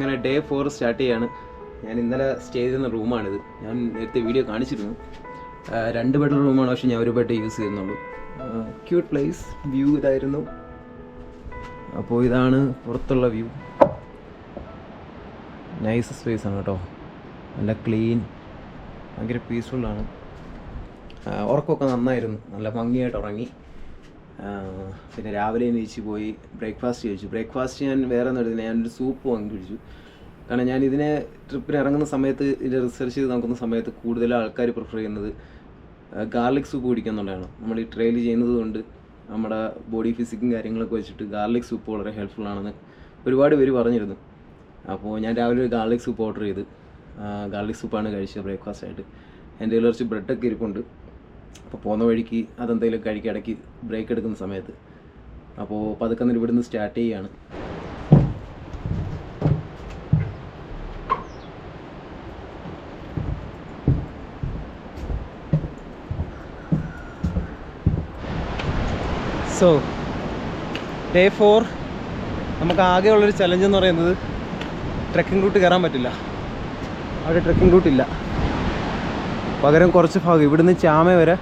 അങ്ങനെ day 4 start ചെയ്യാണ്. ഞാൻ ഇന്നലെ സ്റ്റേ ചെയ്യുന്ന റൂമാണിത്. ഞാൻ നേരത്തെ വീഡിയോ കാണിച്ചിരുന്നു. 2 ബെഡ്റൂം റൂമാണ്, പക്ഷേ ഞാൻ ഒരു ബെഡ് യൂസ് ചെയ്യുന്നുള്ളൂ. ക്യൂട്ട് പ്ലേസ്, വ്യൂ ഇതായിരുന്നു. അപ്പോൾ ഇതാണ് പുറത്തുള്ള വ്യൂ. നൈസ് സ്പേസ് ആണ് കേട്ടോ, നല്ല ക്ലീൻ, ഭയങ്കര പീസ്ഫുള്ളാണ്. ഉറക്കമൊക്കെ നന്നായിരുന്നു, നല്ല ഭംഗിയായിട്ട് ഉറങ്ങി. പിന്നെ രാവിലെ എണീച്ച് പോയി ബ്രേക്ക്ഫാസ്റ്റ് കഴിച്ചു. ബ്രേക്ക്ഫാസ്റ്റ് ഞാൻ വേറെ ഒന്നും എടുത്തില്ല, ഞാനൊരു സൂപ്പ് വാങ്ങി കഴിച്ചു. കാരണം ഞാൻ ഇതിനെ ട്രിപ്പിന് ഇറങ്ങുന്ന സമയത്ത്, ഇത് റിസർച്ച് ചെയ്ത് നോക്കുന്ന സമയത്ത് കൂടുതൽ ആൾക്കാർ പ്രിഫർ ചെയ്യുന്നത് ഗാർലിക് സൂപ്പ് കുടിക്കുന്നുള്ളതാണ്. നമ്മൾ ഈ ട്രെയിൽ ചെയ്യുന്നത് കൊണ്ട് നമ്മുടെ ബോഡി ഫിസിക്കും കാര്യങ്ങളൊക്കെ വെച്ചിട്ട് ഗാർലിക് സൂപ്പ് വളരെ ഹെൽപ്ഫുൾ ആണെന്ന് ഒരുപാട് പേര് പറഞ്ഞിരുന്നു. അപ്പോൾ ഞാൻ രാവിലെ ഒരു ഗാർലിക് സൂപ്പ് ഓർഡർ ചെയ്ത് ഗാർലിക് സൂപ്പാണ് കഴിച്ചത് ബ്രേക്ക്ഫാസ്റ്റായിട്ട്. എൻ്റെ കയ്യിൽ കുറച്ച് ബ്രെഡൊക്കെ ഇരിപ്പുണ്ട്. അപ്പോൾ പോകുന്ന വഴിക്ക് അതെന്തെങ്കിലും കഴിക്കുക ഇടയ്ക്ക് ബ്രേക്ക് എടുക്കുന്ന സമയത്ത്. അപ്പോൾ പതുക്കെ ഇവിടുന്ന് സ്റ്റാർട്ട് ചെയ്യുകയാണ്. സോ ഡേ 4 നമുക്ക് ആകെയുള്ളൊരു ചലഞ്ച് എന്ന് പറയുന്നത് ട്രെക്കിംഗ് റൂട്ട് കയറാൻ പറ്റില്ല. അവിടെ ട്രെക്കിംഗ് റൂട്ടില്ല. പകരം കുറച്ച് ഭാഗം ഇവിടുന്ന് ചാമ വരെ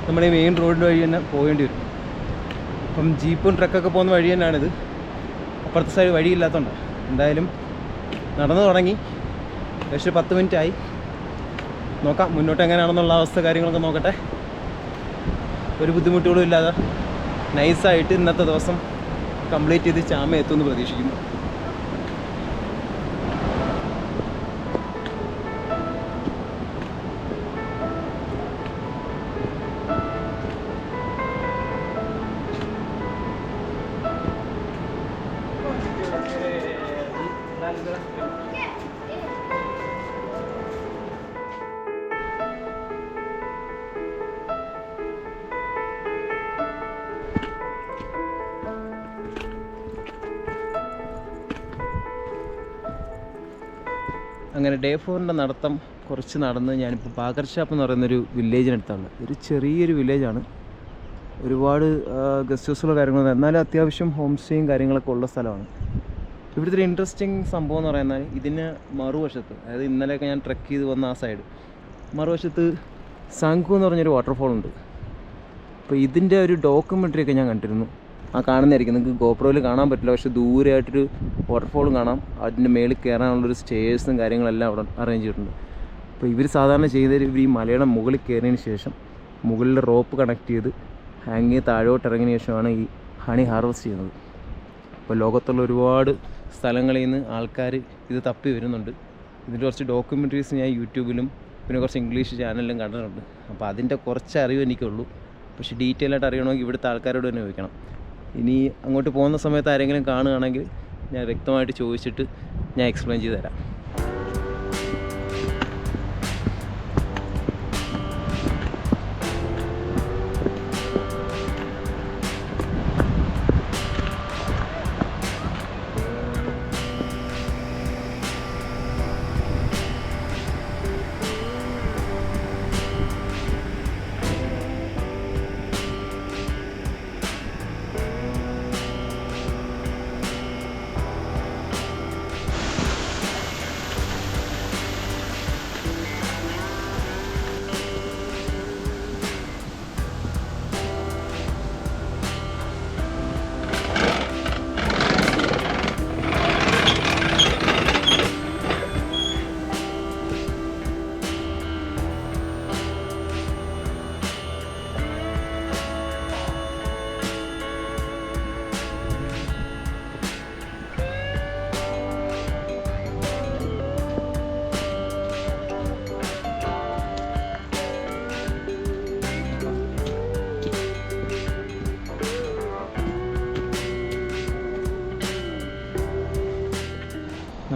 നമ്മുടെ ഈ മെയിൻ റോഡിൻ്റെ വഴി തന്നെ പോകേണ്ടി വരും. അപ്പം ജീപ്പും ട്രക്കൊക്കെ പോകുന്ന വഴി തന്നെയാണിത്. അപ്പുറത്തെ സൈഡ് വഴിയില്ലാത്തതുകൊണ്ട് എന്തായാലും നടന്നു തുടങ്ങി. ഏകദേശം 10 മിനിറ്റ് ആയി. നോക്കാം മുന്നോട്ട് എങ്ങനെയാണെന്നുള്ള അവസ്ഥ, കാര്യങ്ങളൊക്കെ നോക്കട്ടെ. ഒരു ബുദ്ധിമുട്ടുകളും ഇല്ലാതെ നൈസായിട്ട് ഇന്നത്തെ ദിവസം കംപ്ലീറ്റ് ചെയ്ത് ചാമ എത്തുമെന്ന് പ്രതീക്ഷിക്കുന്നു. അങ്ങനെ ഡേ 4ൻ്റെ നടത്തം കുറച്ച് നടന്ന് ഞാനിപ്പോൾ പാകർഷാപ്പ് എന്ന് പറയുന്നൊരു വില്ലേജിനടുത്താണ്. ഒരു ചെറിയൊരു വില്ലേജാണ്, ഒരുപാട് ഗസ്റ്റ് ഹൗസുകളോ കാര്യങ്ങളോ, എന്നാലും അത്യാവശ്യം ഹോം സ്റ്റേയും കാര്യങ്ങളൊക്കെ ഉള്ള സ്ഥലമാണ്. ഇവിടുത്തെ ഒരു ഇൻട്രസ്റ്റിംഗ് സംഭവം എന്ന് പറയുന്നത് ഇതിന് മറുവശത്ത്, അതായത് ഇന്നലെയൊക്കെ ഞാൻ ട്രെക്ക് ചെയ്ത് വന്ന ആ സൈഡ് മറുവശത്ത് സാങ്കു എന്ന് പറഞ്ഞൊരു വാട്ടർഫോൾ ഉണ്ട്. അപ്പോൾ ഇതിൻ്റെ ഒരു ഡോക്യുമെൻ്ററി ഒക്കെ ഞാൻ കണ്ടിരുന്നു. ആ കാണുന്നതായിരിക്കും, നിങ്ങൾക്ക് ഗോപ്രോയിൽ കാണാൻ പറ്റില്ല, പക്ഷേ ദൂരെയായിട്ടൊരു വാട്ടർഫോളും കാണാം. അതിൻ്റെ മേളിൽ കയറാനുള്ളൊരു സ്റ്റേഴ്സും കാര്യങ്ങളെല്ലാം അവിടെ അറേഞ്ച് ചെയ്തിട്ടുണ്ട്. അപ്പോൾ ഇവർ സാധാരണ ചെയ്തത് ഇവർ ഈ മലയുടെ മുകളിൽ കയറിയതിന് ശേഷം മുകളിൽ റോപ്പ് കണക്ട് ചെയ്ത് ഹാങ് ചെയ്ത് താഴോട്ട് ഇറങ്ങിയതിന് ശേഷമാണ് ഈ ഹണി ഹാർവെസ്റ്റ് ചെയ്യുന്നത്. അപ്പോൾ ലോകത്തുള്ള ഒരുപാട് സ്ഥലങ്ങളിൽ നിന്ന് ആൾക്കാർ ഇത് തപ്പി വരുന്നുണ്ട്. ഇതിൻ്റെ കുറച്ച് ഡോക്യുമെൻ്ററീസ് ഞാൻ യൂട്യൂബിലും പിന്നെ കുറച്ച് ഇംഗ്ലീഷ് ചാനലിലും കണ്ടിട്ടുണ്ട്. അപ്പോൾ അതിൻ്റെ കുറച്ച് അറിവ് എനിക്കുള്ളൂ. പക്ഷേ ഡീറ്റെയിൽ ആയിട്ട് അറിയണമെങ്കിൽ ഇവിടുത്തെ ആൾക്കാരോട് തന്നെ ചോദിക്കണം. ഇനി അങ്ങോട്ട് പോകുന്ന സമയത്ത് ആരെങ്കിലും കാണുകയാണെങ്കിൽ ഞാൻ വ്യക്തമായിട്ട് ചോദിച്ചിട്ട് ഞാൻ എക്സ്പ്ലെയിൻ ചെയ്ത് തരാം.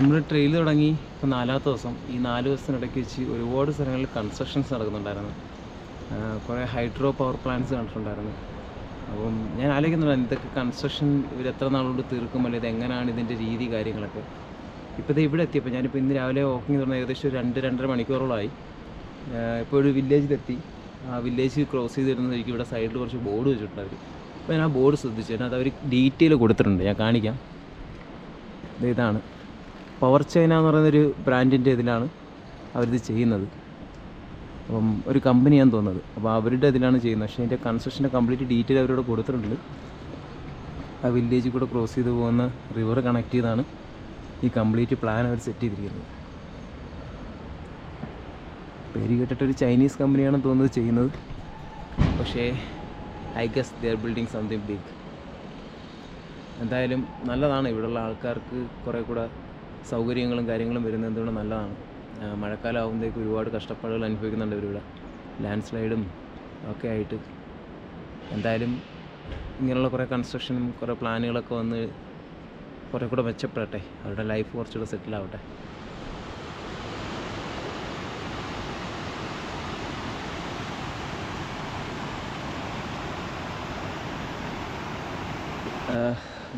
നമ്മൾ ട്രെയിൽ തുടങ്ങി ഇപ്പോൾ 4ാമത്തെ ദിവസം. ഈ 4 ദിവസത്തിനിടയ്ക്ക് വെച്ച് ഒരുപാട് സ്ഥലങ്ങളിൽ കൺസ്ട്രക്ഷൻസ് നടക്കുന്നുണ്ടായിരുന്നു. കുറേ ഹൈഡ്രോ പവർ പ്ലാന്റ്സ് കണ്ടിട്ടുണ്ടായിരുന്നു. അപ്പം ഞാൻ ആലോചിക്കുന്നുണ്ട് ഇതൊക്കെ കൺസ്ട്രക്ഷൻ ഇവർ എത്ര നാളുകൊണ്ട് തീർക്കും, അല്ലെങ്കിൽ ഇതെങ്ങനെയാണ് ഇതിൻ്റെ രീതി കാര്യങ്ങളൊക്കെ. ഇപ്പോൾ ഇത് ഇവിടെ എത്തിയപ്പോൾ ഞാനിപ്പോൾ ഇന്ന് രാവിലെ വാക്കിങ് തുടങ്ങി ഏകദേശം 2-2.5 മണിക്കൂറോളമായി. ഇപ്പോൾ ഒരു വില്ലേജിലെത്തി. ആ വില്ലേജ് ക്രോസ് ചെയ്ത് വരുന്നതായിരിക്കും ഇവിടെ സൈഡിൽ കുറച്ച് ബോർഡ് വെച്ചിട്ടുണ്ട് അവർ. അപ്പോൾ ഞാൻ ആ ബോർഡ് ശ്രദ്ധിച്ചു. അതിനകത്ത് അവർ ഡീറ്റെയിൽ കൊടുത്തിട്ടുണ്ട്, ഞാൻ കാണിക്കാം. ഇതാണ് പവർ ചൈന എന്ന് പറയുന്നൊരു ബ്രാൻഡിൻ്റെ ഇതിലാണ് അവരിത് ചെയ്യുന്നത്. അപ്പം ഒരു കമ്പനിയാണെന്ന് തോന്നുന്നത്. അപ്പോൾ അവരുടെ ഇതിലാണ് ചെയ്യുന്നത്. പക്ഷേ അതിൻ്റെ കൺസ്ട്രക്ഷൻ്റെ കംപ്ലീറ്റ് ഡീറ്റെയിൽ അവരോട് കൊടുത്തിട്ടുണ്ട്. ആ വില്ലേജിൽ കൂടെ ക്രോസ് ചെയ്ത് പോകുന്ന റിവർ കണക്ട് ചെയ്താണ് ഈ കംപ്ലീറ്റ് പ്ലാൻ അവർ സെറ്റ് ചെയ്തിരിക്കുന്നത്. പേര് കേട്ടിട്ടൊരു ചൈനീസ് കമ്പനിയാണെന്ന് തോന്നുന്നത് ചെയ്യുന്നത്. പക്ഷേ I guess they are building something big. എന്തായാലും നല്ലതാണ്. ഇവിടെയുള്ള ആൾക്കാർക്ക് കുറേ കൂടെ സൗകര്യങ്ങളും കാര്യങ്ങളും വരുന്നത് എന്തുകൊണ്ട് നല്ലതാണ്. മഴക്കാലം ആകുമ്പോഴേക്ക് ഒരുപാട് കഷ്ടപ്പാടുകൾ അനുഭവിക്കുന്നുണ്ട് ഇവരിവിടെ, ലാൻഡ് സ്ലൈഡും ഒക്കെ ആയിട്ട്. എന്തായാലും ഇങ്ങനെയുള്ള കുറേ കൺസ്ട്രക്ഷനും കുറേ പ്ലാനുകളൊക്കെ വന്ന് കുറേ കൂടെ മെച്ചപ്പെടട്ടെ, അവരുടെ ലൈഫ് കുറച്ചുകൂടെ സെറ്റിലാവട്ടെ.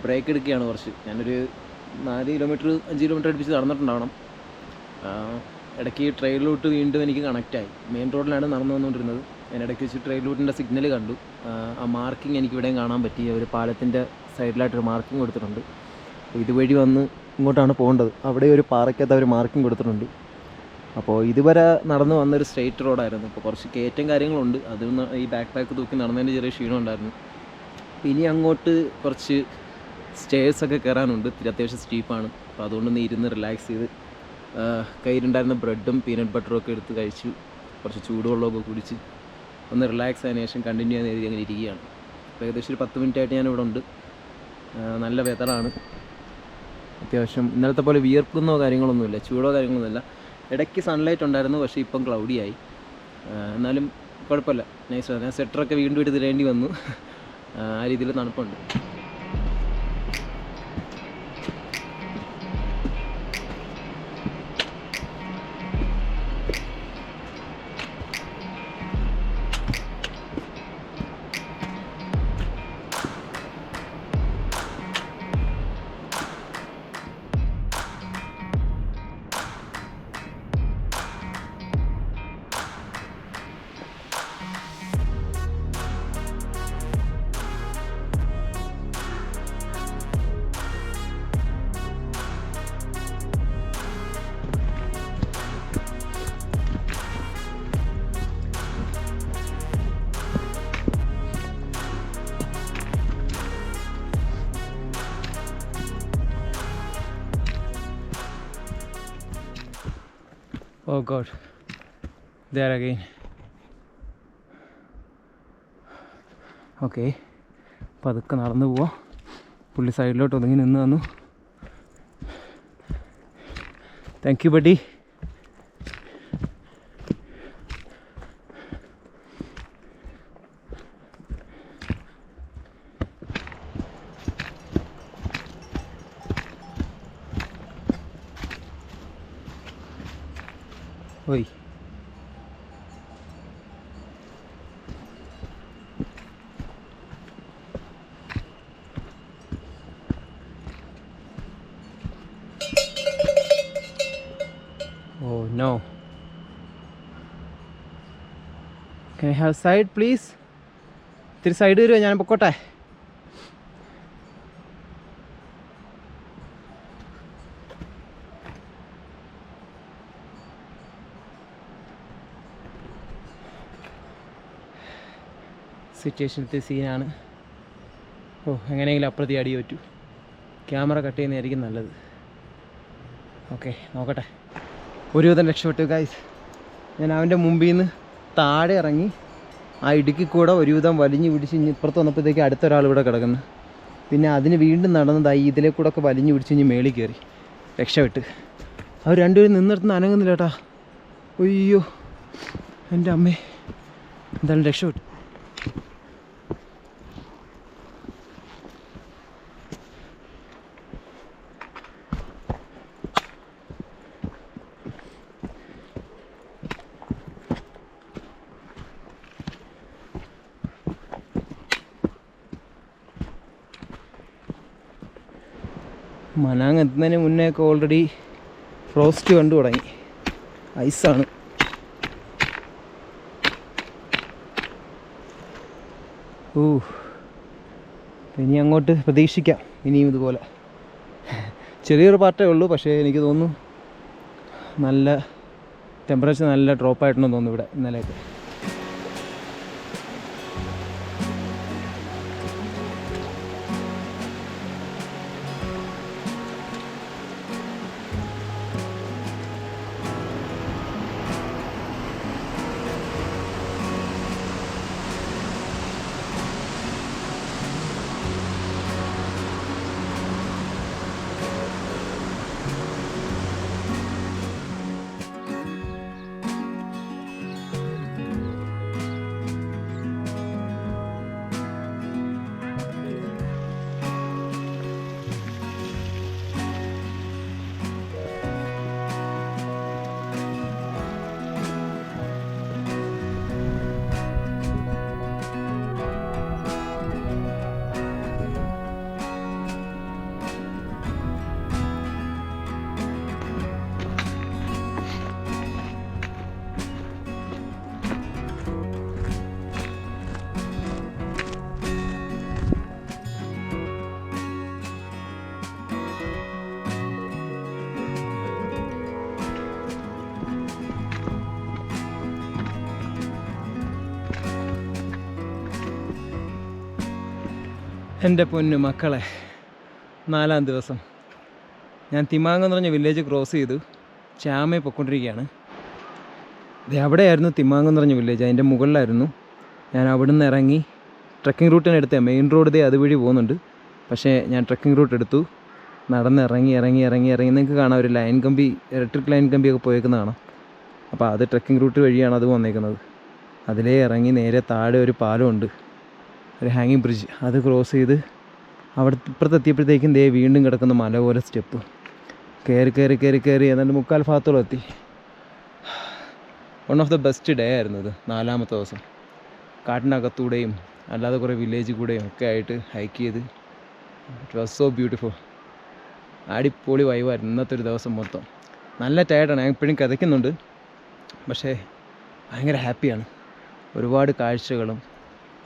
ബ്രേക്ക് എടുക്കുകയാണ് കുറച്ച്. ഞാനൊരു 4 കിലോമീറ്റർ 5 കിലോമീറ്റർ അടുപ്പിച്ച് നടന്നിട്ടുണ്ടാവണം. ഇടയ്ക്ക് ട്രെയിൽ റൂട്ട് വീണ്ടും എനിക്ക് കണക്റ്റായി. മെയിൻ റോഡിലാണ് നടന്നു വന്നുകൊണ്ടിരുന്നത്. അതിനിടയ്ക്ക് വെച്ച് ട്രെയിൽ റൂട്ടിൻ്റെ സിഗ്നൽ കണ്ടു. ആ മാർക്കിംഗ് എനിക്ക് ഇവിടെയും കാണാൻ പറ്റി. ഒരു പാലത്തിൻ്റെ സൈഡിലായിട്ടൊരു മാർക്കിംഗ് കൊടുത്തിട്ടുണ്ട്. ഇതുവഴി വന്ന് ഇങ്ങോട്ടാണ് പോകേണ്ടത്. അവിടെ ഒരു പാറയ്ക്കകത്ത് അവർ മാർക്കിംഗ് കൊടുത്തിട്ടുണ്ട്. അപ്പോൾ ഇതുവരെ നടന്നു വന്നൊരു സ്ട്രെയിറ്റ് റോഡായിരുന്നു. അപ്പോൾ കുറച്ച് കയറ്റം കാര്യങ്ങളുണ്ട്. അതിൽ നിന്ന് ഈ ബാക്ക് പാക്ക് തൂക്കി നടന്നതിൻ്റെ ചെറിയ ക്ഷീണം ഉണ്ടായിരുന്നു. ഇനി അങ്ങോട്ട് കുറച്ച് സ്റ്റേഴ്സൊക്കെ കയറാനുണ്ട്. അത്യാവശ്യം സ്റ്റീപ്പാണ്. അപ്പോൾ അതുകൊണ്ടൊന്ന് ഇരുന്ന് റിലാക്സ് ചെയ്ത് കയ്യിലുണ്ടായിരുന്ന ബ്രെഡും പീനട്ട് ബട്ടറും ഒക്കെ എടുത്ത് കഴിച്ചു. കുറച്ച് ചൂടുവെള്ളമൊക്കെ കുടിച്ച് ഒന്ന് റിലാക്സ് ആയതിനു ശേഷം കണ്ടിന്യൂ ചെയ്യുന്ന രീതി അങ്ങനെ ഇരിക്കുകയാണ്. അപ്പോൾ ഏകദേശം ഒരു 10 മിനിറ്റായിട്ട് ഞാനിവിടെ ഉണ്ട്. നല്ല വെതറാണ്. അത്യാവശ്യം ഇന്നലത്തെ പോലെ വിയർക്കുന്നോ കാര്യങ്ങളൊന്നുമില്ല, ചൂടോ കാര്യങ്ങളൊന്നുമില്ല. ഇടയ്ക്ക് സൺലൈറ്റ് ഉണ്ടായിരുന്നു, പക്ഷേ ഇപ്പം ക്ലൗഡിയായി. എന്നാലും കുഴപ്പമില്ല, നൈസാണ്. ഞാൻ സ്വെറ്ററൊക്കെ വീണ്ടും എടുത്ത് ഇടേണ്ടി വന്നു. ആ രീതിയിൽ തണുപ്പുണ്ട്. Oh God, there again. Okay, അപ്പോൾ അതൊക്കെ നടന്നു പോവാം. പുള്ളി സൈഡിലോട്ട് ഒതുങ്ങി നിന്ന് തന്നു. Thank you buddy. ഓയ്, oh no, can I have side please? ഇത്തിരി സൈഡ് വരുമോ? ഞാൻ പൊക്കോട്ടെ. സിറ്റുവേഷനത്തെ സീനാണ്. എങ്ങനെയെങ്കിലും അപ്പുറത്ത് അടി പറ്റൂ. ക്യാമറ കട്ട് ചെയ്യുന്നതായിരിക്കും നല്ലത്. ഓക്കെ, നോക്കട്ടെ. ഒരുവിധം രക്ഷപ്പെട്ടു ഗൈസ്. ഞാൻ അവൻ്റെ മുമ്പിൽ നിന്ന് താഴെ ഇറങ്ങി ആ ഇടുക്കി കൂടെ ഒരുവിധം വലിഞ്ഞു പിടിച്ച് ഇപ്പുറത്ത് വന്നപ്പോഴത്തേക്ക് അടുത്തൊരാൾ ഇവിടെ കിടക്കുന്നു. പിന്നെ അതിന് വീണ്ടും നടന്നതായി ഇതിലെ കൂടെ ഒക്കെ വലിഞ്ഞു പിടിച്ച് മേളിൽ കയറി രക്ഷപ്പെട്ട്. അവർ രണ്ടുപേരും നിന്നിടത്തുനിന്ന് അനങ്ങുന്നില്ല കേട്ടാ. അയ്യോ എൻ്റെ അമ്മേ, എന്തായാലും രക്ഷപ്പെട്ടു. മനാങ് എത്തുന്നതിന് മുന്നേ ഒക്കെ ഓൾറെഡി ഫ്രോസ്റ്റ് കണ്ടു തുടങ്ങി. ഐസാണ്. ഇനി അങ്ങോട്ട് പ്രതീക്ഷിക്കാം ഇനിയും ഇതുപോലെ. ചെറിയൊരു പാർട്ടേ ഉള്ളൂ, പക്ഷേ എനിക്ക് തോന്നുന്നു നല്ല ടെമ്പറേച്ചർ നല്ല ഡ്രോപ്പായിട്ടുണ്ടെന്ന് തോന്നുന്നു ഇവിടെ ഇന്നലെയൊക്കെ. എൻ്റെ പൊന്നു മക്കളെ, 4-ാം ദിവസം ഞാൻ തിമാങ് എന്ന് പറഞ്ഞ വില്ലേജ് ക്രോസ് ചെയ്തു ചാമയെ പൊയ്ക്കൊണ്ടിരിക്കുകയാണ്. ഇത് അവിടെയായിരുന്നു തിമാങ് എന്ന് പറഞ്ഞ വില്ലേജ്, അതിൻ്റെ മുകളിലായിരുന്നു. ഞാൻ അവിടെ നിന്ന് ഇറങ്ങി ട്രക്കിംഗ് റൂട്ടിന് എടുത്തേ, മെയിൻ റോഡ് അതുവഴി പോകുന്നുണ്ട്. പക്ഷേ ഞാൻ ട്രക്കിംഗ് റൂട്ട് എടുത്തു, നടന്നിറങ്ങി നിങ്ങൾക്ക് കാണാം ഒരു ലൈൻ കമ്പി, ഇലക്ട്രിക് ലൈൻ കമ്പിയൊക്കെ പോയേക്കുന്ന കാണാം. അപ്പോൾ അത് ട്രക്കിംഗ് റൂട്ട് വഴിയാണ് അത് വന്നേക്കുന്നത്. അതിലേ ഇറങ്ങി നേരെ താഴെ ഒരു പാലമുണ്ട്, ഒരു ഹാങ്ങിങ് ബ്രിഡ്ജ്. അത് ക്രോസ് ചെയ്ത് അവിടെ ഇപ്പുറത്തെത്തിയപ്പോഴത്തേക്കും ദേ വീണ്ടും കിടക്കുന്ന മല പോലെ സ്റ്റെപ്പ് കയറി ഏതാണ്ട് 3/4 ഭാഗത്തോളം എത്തി. One of the best day ആയിരുന്നു ഇത്, 4-ാമത്തെ ദിവസം. കാട്ടിനകത്തൂടെയും അല്ലാതെ കുറേ വില്ലേജ് കൂടെയും ഒക്കെ ആയിട്ട് ഹൈക്ക് ചെയ്ത് ഇറ്റ് വാസ് സോ ബ്യൂട്ടിഫുൾ. അടിപൊളി വൈബായിരുന്നു ഇന്നത്തെ ഒരു ദിവസം മൊത്തം. നല്ല ടയർഡാണ്, ഞാൻ ഇപ്പോഴും കിതയ്ക്കുന്നുണ്ട്, പക്ഷേ ഭയങ്കര ഹാപ്പിയാണ്. ഒരുപാട് കാഴ്ചകളും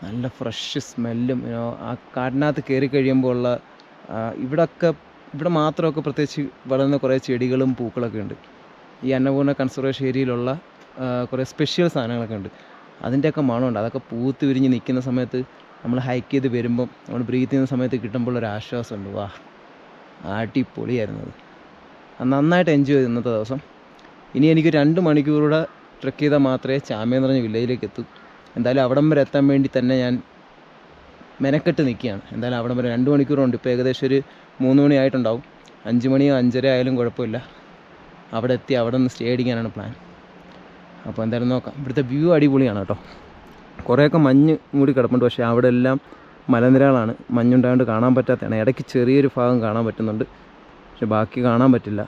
നല്ല ഫ്രഷ് സ്മെല്ലും. ആ കാടിനകത്ത് കയറി കഴിയുമ്പോൾ ഉള്ള ഇവിടെ മാത്രമൊക്കെ പ്രത്യേകിച്ച് വളർന്ന കുറേ ചെടികളും പൂക്കളൊക്കെ ഉണ്ട്. ഈ അന്നപൂർണ്ണ കൺസർവേഷൻ ഏരിയയിലുള്ള കുറേ സ്പെഷ്യൽ സാധനങ്ങളൊക്കെ ഉണ്ട്, അതിൻ്റെയൊക്കെ മണമുണ്ട്. അതൊക്കെ പൂത്ത് വിരിഞ്ഞ് നിൽക്കുന്ന സമയത്ത് നമ്മൾ ഹൈക്ക് ചെയ്ത് വരുമ്പം നമ്മൾ ബ്രീത്ത് ചെയ്യുന്ന സമയത്ത് കിട്ടുമ്പോൾ ഒരു ആശ്വാസമുണ്ട്. വാ, അടിപൊളിയായിരുന്നു അത്. നന്നായിട്ട് എൻജോയ് ചെയ്തു ഇന്നത്തെ ദിവസം. ഇനി എനിക്ക് 2 മണിക്കൂറൂടെ ട്രെക്ക് ചെയ്താൽ മാത്രമേ ചാമയെന്ന് പറഞ്ഞ വില്ലേജിലേക്ക് എത്തൂ. എന്തായാലും അവിടം വരെ എത്താൻ വേണ്ടി തന്നെ ഞാൻ മെനക്കെട്ട് നിൽക്കുകയാണ്. എന്തായാലും അവിടം വരെ 2 മണിക്കൂറുണ്ട്. ഇപ്പോൾ ഏകദേശം ഒരു 3 മണി ആയിട്ടുണ്ടാവും. 5 മണിയോ 5:30 ആയാലും കുഴപ്പമില്ല. അവിടെ എത്തി അവിടെ നിന്ന് സ്റ്റേ അടിക്കാനാണ് പ്ലാൻ. അപ്പോൾ എന്തായാലും നോക്കാം. ഇവിടുത്തെ വ്യൂ അടിപൊളിയാണ് കേട്ടോ. കുറേയൊക്കെ മഞ്ഞ് മൂടി കിടപ്പുണ്ട്, പക്ഷേ അവിടെ എല്ലാം മലനിരകളാണ്. മഞ്ഞുണ്ടായതുകൊണ്ട് കാണാൻ പറ്റാത്തതാണ്. ഇടയ്ക്ക് ചെറിയൊരു ഭാഗം കാണാൻ പറ്റുന്നുണ്ട്, പക്ഷെ ബാക്കി കാണാൻ പറ്റില്ല.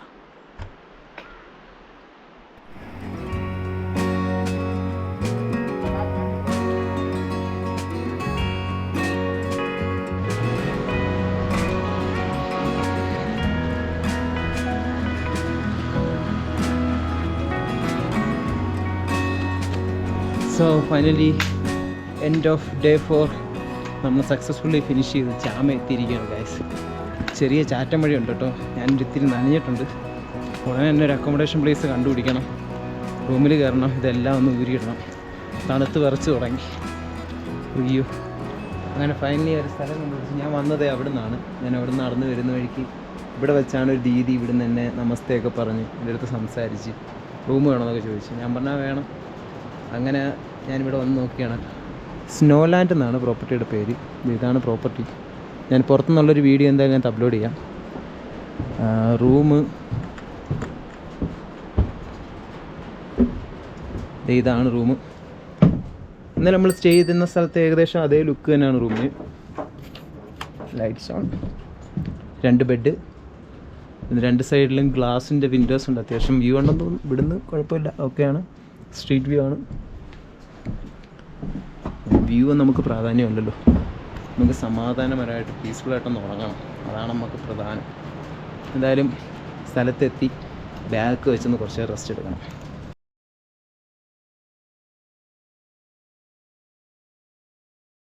So finally end off day 4 നമ്മൾ സക്സസ്ഫുള്ളി ഫിനിഷ് ചെയ്ത് ചാമ എത്തിയിരിക്കുകയാണ് ഗൈസ്. ചെറിയ ചാറ്റം വഴിയുണ്ട് കേട്ടോ, ഞാൻ ഇത്തിരി നനഞ്ഞിട്ടുണ്ട്. ഉടനെ തന്നെ ഒരു അക്കോമഡേഷൻ പ്ലേസ് കണ്ടുപിടിക്കണം, റൂമിൽ കയറണം, ഇതെല്ലാം ഒന്ന് ഊരിയിടണം. തണുത്ത് വിറച്ച് തുടങ്ങി. അയ്യോ, അങ്ങനെ ഫൈനലി ഒരു സ്ഥലം കണ്ടുപിടിച്ച്. ഞാൻ വന്നത് അവിടെ നിന്നാണ്. ഞാൻ അവിടെ നിന്ന് നടന്ന് വരുന്ന വഴിക്ക് ഇവിടെ വെച്ചാണ് ഒരു ദീദി ഇവിടെ നിന്ന് എന്നെ നമസ്തയൊക്കെ പറഞ്ഞ് എൻ്റെ അടുത്ത് സംസാരിച്ച് റൂം വേണമെന്നൊക്കെ ചോദിച്ചു. ഞാൻ പറഞ്ഞാൽ വേണം. അങ്ങനെ ഞാനിവിടെ വന്ന് നോക്കിയാണ്. സ്നോലാൻഡ് എന്നാണ് പ്രോപ്പർട്ടിയുടെ പേര്. ഇതാണ് പ്രോപ്പർട്ടി. ഞാൻ പുറത്തുനിന്നുള്ളൊരു വീഡിയോ എന്തായാലും ഞാൻ അപ്ലോഡ് ചെയ്യാം. റൂം ഇതാണ് റൂം. ഇന്നലെ നമ്മൾ സ്റ്റേ ചെയ്തിരുന്ന സ്ഥലത്ത് ഏകദേശം അതേ ലുക്ക് തന്നെയാണ് റൂമിന്. ലൈറ്റ്സ് ഓൺ, 2 ബെഡ്, 2 സൈഡിലും ഗ്ലാസിൻ്റെ വിൻഡോസ് ഉണ്ട്. അത്യാവശ്യം വ്യൂ ഉണ്ടെന്ന് തോന്നുന്നു. ഇവിടുന്ന് കുഴപ്പമില്ല, ഓക്കെയാണ്. സ്ട്രീറ്റ് വ്യൂ ആണ്. വ്യൂ നമുക്ക് പ്രാധാന്യമല്ലല്ലോ, നമുക്ക് സമാധാനപരമായിട്ട് പീസ്ഫുള്ളായിട്ടൊന്ന് ഉറങ്ങണം, അതാണ് നമുക്ക് പ്രധാനം. എന്തായാലും സ്ഥലത്തെത്തി ബാഗ് വെച്ചൊന്ന് കുറച്ച് റെസ്റ്റ് എടുക്കണം.